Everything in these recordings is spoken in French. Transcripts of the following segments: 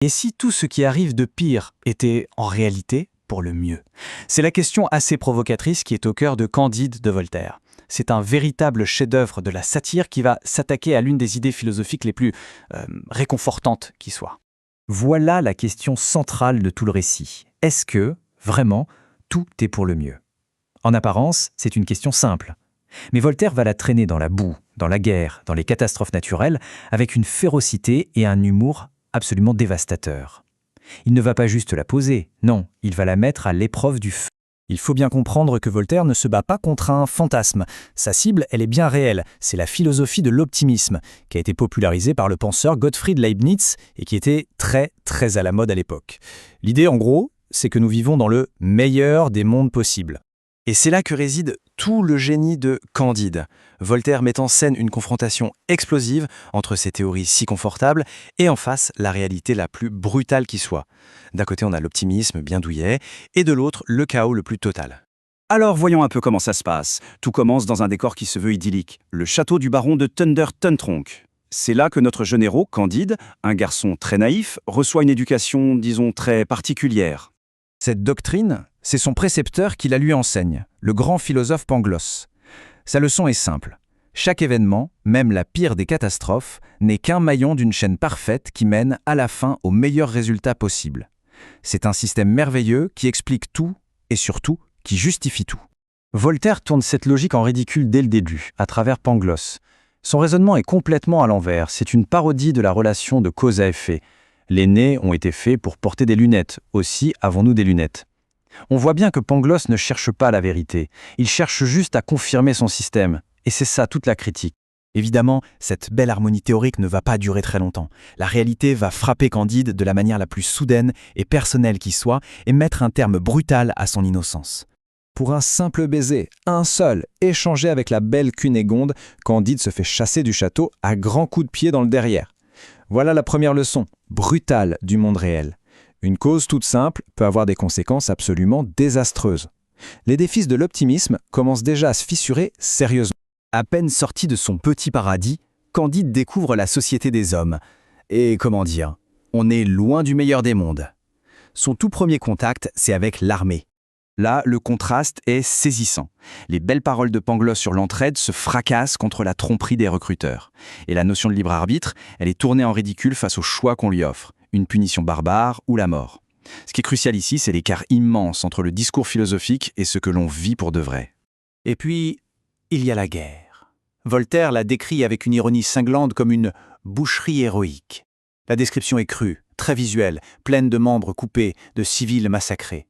Et si tout ce qui arrive de pire était en réalité pour le mieux? C'est la question assez provocatrice qui est au cœur de Candide de Voltaire. C'est un véritable chef-d'œuvre de la satire qui va s'attaquer à l'une des idées philosophiques les plus réconfortantes qui soient. Voilà la question centrale de tout le récit. Est-ce que, vraiment, tout est pour le mieux? En apparence, c'est une question simple. Mais Voltaire va la traîner dans la boue, dans la guerre, dans les catastrophes naturelles, avec une férocité et un humour absolument dévastateur. Il ne va pas juste la poser, non, il va la mettre à l'épreuve du feu. Il faut bien comprendre que Voltaire ne se bat pas contre un fantasme. Sa cible, elle est bien réelle. C'est la philosophie de l'optimisme, qui a été popularisée par le penseur Gottfried Leibniz et qui était très à la mode à l'époque. L'idée, en gros, c'est que nous vivons dans le meilleur des mondes possibles. Et c'est là que réside tout le génie de Candide. Voltaire met en scène une confrontation explosive entre ces théories si confortables et en face la réalité la plus brutale qui soit. D'un côté on a l'optimisme bien douillet et de l'autre le chaos le plus total. Alors voyons un peu comment ça se passe. Tout commence dans un décor qui se veut idyllique, le château du baron de Thunder Tuntronck. C'est là que notre jeune héros, Candide, un garçon très naïf, reçoit une éducation, disons, très particulière. Cette doctrine, c'est son précepteur qui la lui enseigne, le grand philosophe Pangloss. Sa leçon est simple. Chaque événement, même la pire des catastrophes, n'est qu'un maillon d'une chaîne parfaite qui mène à la fin au meilleur résultat possible. C'est un système merveilleux qui explique tout et surtout qui justifie tout. Voltaire tourne cette logique en ridicule dès le début, à travers Pangloss. Son raisonnement est complètement à l'envers, c'est une parodie de la relation de cause à effet. Les nez ont été faits pour porter des lunettes, aussi avons-nous des lunettes. On voit bien que Pangloss ne cherche pas la vérité, il cherche juste à confirmer son système, et c'est ça toute la critique. Évidemment, cette belle harmonie théorique ne va pas durer très longtemps. La réalité va frapper Candide de la manière la plus soudaine et personnelle qui soit, et mettre un terme brutal à son innocence. Pour un simple baiser, un seul, échangé avec la belle Cunégonde, Candide se fait chasser du château à grands coups de pied dans le derrière. Voilà la première leçon, brutale du monde réel. Une cause toute simple peut avoir des conséquences absolument désastreuses. L'édifice de l'optimisme commence déjà à se fissurer sérieusement. À peine sorti de son petit paradis, Candide découvre la société des hommes. Et comment dire, on est loin du meilleur des mondes. Son tout premier contact, c'est avec l'armée. Là, le contraste est saisissant. Les belles paroles de Pangloss sur l'entraide se fracassent contre la tromperie des recruteurs. Et la notion de libre arbitre, elle est tournée en ridicule face au choix qu'on lui offre, une punition barbare ou la mort. Ce qui est crucial ici, c'est l'écart immense entre le discours philosophique et ce que l'on vit pour de vrai. Et puis, il y a la guerre. Voltaire la décrit avec une ironie cinglante comme une boucherie héroïque. La description est crue, très visuelle, pleine de membres coupés, de civils massacrés.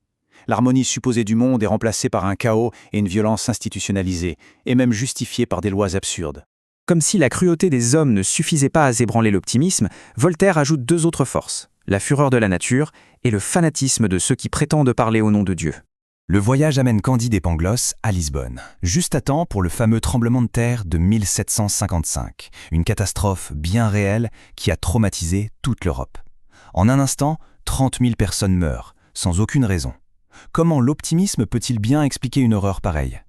L'harmonie supposée du monde est remplacée par un chaos et une violence institutionnalisée, et même justifiée par des lois absurdes. Comme si la cruauté des hommes ne suffisait pas à ébranler l'optimisme, Voltaire ajoute deux autres forces, la fureur de la nature et le fanatisme de ceux qui prétendent parler au nom de Dieu. Le voyage amène Candide et Pangloss à Lisbonne, juste à temps pour le fameux tremblement de terre de 1755, une catastrophe bien réelle qui a traumatisé toute l'Europe. En un instant, 30 000 personnes meurent, sans aucune raison. Comment l'optimisme peut-il bien expliquer une horreur pareille?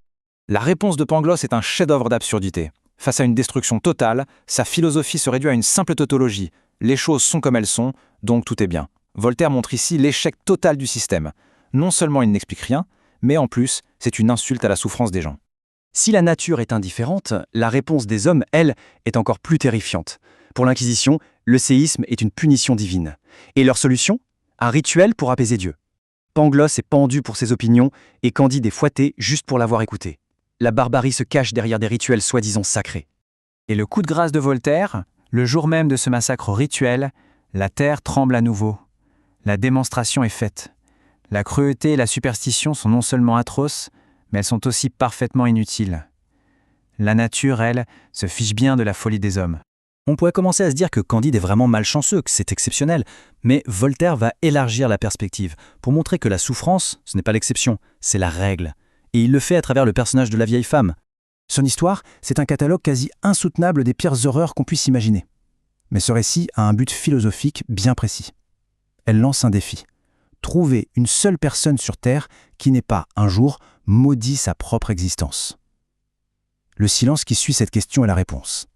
La réponse de Pangloss est un chef-d'œuvre d'absurdité. Face à une destruction totale, sa philosophie se réduit à une simple tautologie. Les choses sont comme elles sont, donc tout est bien. Voltaire montre ici l'échec total du système. Non seulement il n'explique rien, mais en plus, c'est une insulte à la souffrance des gens. Si la nature est indifférente, la réponse des hommes, elle, est encore plus terrifiante. Pour l'Inquisition, le séisme est une punition divine. Et leur solution? Un rituel pour apaiser Dieu. Pangloss est pendu pour ses opinions et Candide est fouetté juste pour l'avoir écouté. La barbarie se cache derrière des rituels soi-disant sacrés. Et le coup de grâce de Voltaire, le jour même de ce massacre rituel, la terre tremble à nouveau. La démonstration est faite. La cruauté et la superstition sont non seulement atroces, mais elles sont aussi parfaitement inutiles. La nature, elle, se fiche bien de la folie des hommes. On pourrait commencer à se dire que Candide est vraiment malchanceux, que c'est exceptionnel, mais Voltaire va élargir la perspective pour montrer que la souffrance, ce n'est pas l'exception, c'est la règle. Et il le fait à travers le personnage de la vieille femme. Son histoire, c'est un catalogue quasi insoutenable des pires horreurs qu'on puisse imaginer. Mais ce récit a un but philosophique bien précis. Elle lance un défi. Trouver une seule personne sur Terre qui n'ait pas, un jour, maudit sa propre existence. Le silence qui suit cette question est la réponse.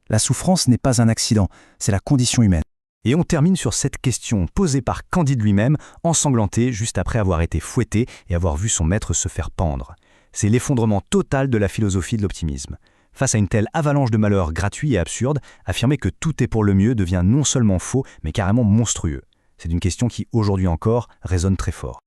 La souffrance n'est pas un accident, c'est la condition humaine. Et on termine sur cette question posée par Candide lui-même, ensanglanté juste après avoir été fouetté et avoir vu son maître se faire pendre. C'est l'effondrement total de la philosophie de l'optimisme. Face à une telle avalanche de malheurs gratuits et absurdes, affirmer que tout est pour le mieux devient non seulement faux, mais carrément monstrueux. C'est une question qui, aujourd'hui encore, résonne très fort.